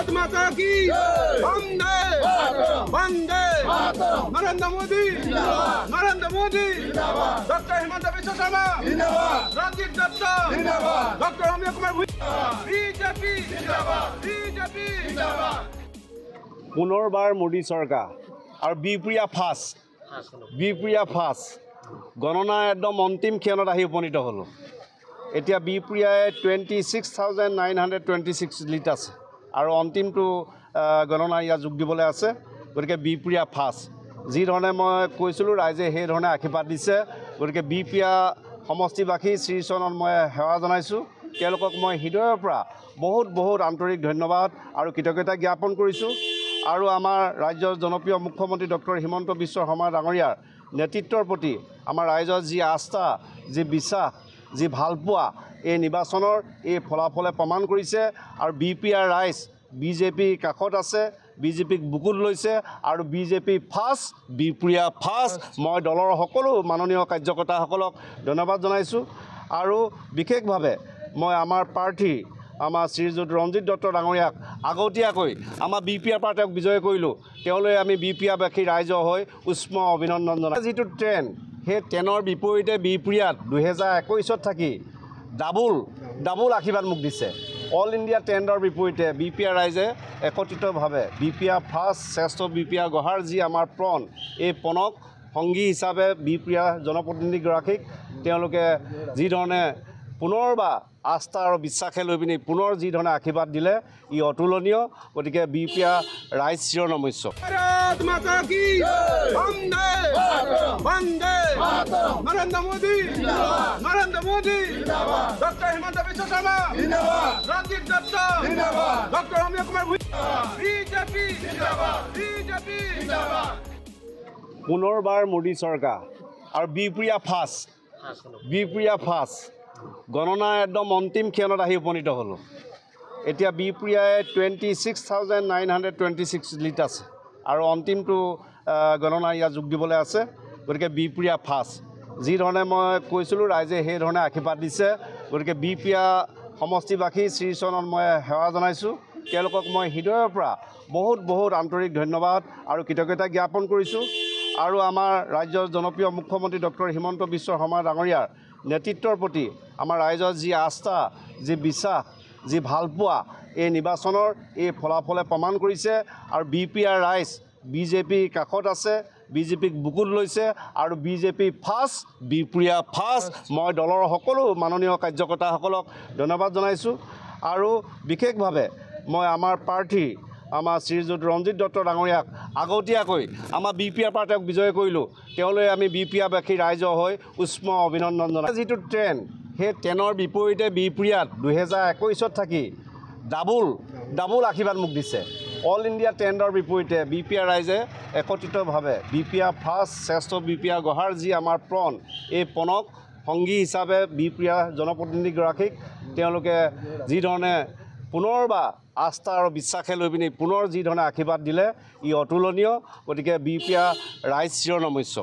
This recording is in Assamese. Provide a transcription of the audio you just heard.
भारत माता की वंदे वंदे Narendra Modi doctor Himanta Biswa Sarma Rajeev Dutta doctor Amit Kumar BJP पुनर्बार मोदी सरकार और बिप्रिया फास्ट गणना एकदम अंतिम क्षणत उपनीत हल एटिया बिप्रियाय 26,926 लिट আছে और अंतिम तो गणना इतना जोग दिबले आछे गतिके बिप्रिया फास्ट जी धरणे मैं कैसिलो राइजे সেই ধৰণে आशीर्वाद दिছে गतिके बिप्रिया समष्टिवासी श्रीचरणत मैं सेवा जनाइছোঁ তেওঁলোকক मैं हृदयर পৰা बहुत आंतरिक धन्यवाद और कृतज्ञता ज्ञापन কৰিছোঁ और आमार राज्यर जनप्रिय मुख्यमंत्री डॉक्टर हिमंत बिश्व शर्मा डांगरियार नेतृत्वर प्रति आमार राइजर जी आस्था जी विश्वास जी भालपोआ এই নিৰ্বাচনৰ এই ফলাফলে প্ৰমাণ কৰিছে আৰু বিপিআৰ ৰাইজ বিজেপি কাষত আছে বিজেপিক বুকুত লৈছে আৰু বিজেপি ফাষ্ট বিপ্ৰিয়া ফাষ্ট মই দলৰ সকলো মাননীয় কাৰ্যকৰ্তাসকলক ধন্যবাদ জনাইছোঁ আৰু বিশেষভাৱে মই আমাৰ প্ৰাৰ্থী আমাৰ শ্ৰীযুত ৰঞ্জিত দত্ত ডাঙৰীয়াক আগতীয়াকৈ আমাৰ বিপিআৰ পৰা তেওঁক বিজয় কৰিলোঁ তেওঁলৈ আমি বিপিআৰবাসী ৰাইজ হৈ উষ্ম অভিনন্দন জনাই যিটো ট্ৰেণ্ড সেই ট্ৰেনৰ বিপৰীতে বিপ্ৰিয়াত 2021 থাকি ডাবল আশীৰ্বাদ মোক দিছে অল ইণ্ডিয়া ট্ৰেণ্ডৰ বিপৰীতে বিপিআৰ ৰাইজে একত্ৰিতভাৱে বিপিআৰ ফাষ্ট শ্ৰেষ্ঠ বিপিআৰ গঢ়াৰ যি আমাৰ প্रण এই প্ৰণক সংগী হিচাপে বিপ্ৰিয়া জনপ্ৰতিনিধিগৰাকীক তেওঁলোকে যি ধৰণে পুনৰবাৰ आस्था और विश्वासे लै पिनी पुनर जी धरणे आशीर्वाद दिले इ अतुलनीय गतिके बिपिआर राइज शिरोनमस्য भारत माता की वंदे वंदे Narendra Modi doctor Himanta Biswa Sarma Rajeev Dutta doctor Amit Kumar BJP पुनर्बार मोदी सरकार और बिप्रिया फास्ट गणना एकदम अंतिम क्षणत उपनीत हल एटिया बिप्रियाय 26,926 लिट আছে और अंतिम तो गणना इतना जोग दिबले आछे गतिके बिप्रिया फास्ट जी धरणे मैं कैसिलो राइजे সেই ধৰণে आशीर्वाद दिছে गतिके बिपिआर समष्टिवासी श्रीचरणत मैं सेवा जनाइছোঁ তেওঁলোকক मैं हृदयर পৰা बहुत आंतरिक धन्यवाद और कृतज्ञता ज्ञापन কৰিছোঁ और आमार राज्यर जनप्रिय मुख्यमंत्री डॉक्टर हिमंत बिश्व शर्मा डांगरियार नेतृत्वर प्रति आमार राइजर जी आस्था जी विश्वास जी भालपोआ এই নিৰ্বাচনৰ এই ফলাফলে প্ৰমাণ কৰিছে আৰু বিপিআৰ ৰাইজ বিজেপি কাষত আছে বিজেপিক বুকুত লৈছে আৰু বিজেপি ফাষ্ট বিপ্ৰিয়া ফাষ্ট মই দলৰ সকলো মাননীয় কাৰ্যকৰ্তাসকলক ধন্যবাদ জনাইছোঁ আৰু বিশেষভাৱে মই আমাৰ প্ৰাৰ্থী আমাৰ শ্ৰীযুত ৰঞ্জিত দত্ত ডাঙৰীয়াক আগতীয়াকৈ আমাৰ বিপিআৰ পৰা তেওঁক বিজয় কৰিলোঁ তেওঁলৈ আমি বিপিআৰবাসী ৰাইজ হৈ উষ্ম অভিনন্দন জনাই যিটো ট্ৰেণ্ড সেই ট্ৰেনৰ বিপৰীতে বিপ্ৰিয়াত 2021 থাকি ডাবল আশীৰ্বাদ মোক দিছে অল ইণ্ডিয়া ট্ৰেণ্ডৰ বিপৰীতে বিপিআৰ ৰাইজে একত্ৰিতভাৱে বিপিআৰ ফাষ্ট শ্ৰেষ্ঠ বিপিআৰ গঢ়াৰ যি আমাৰ প্रण এই প্ৰণক সংগী হিচাপে বিপ্ৰিয়া জনপ্ৰতিনিধিগৰাকীক তেওঁলোকে যি ধৰণে পুনৰবাৰ आस्था और विश्वासे लै पिनी पुनर जी धरणे आशीर्वाद दिले इ अतुलनीय गतिके बिपिआर राइज शिरोनमस्য।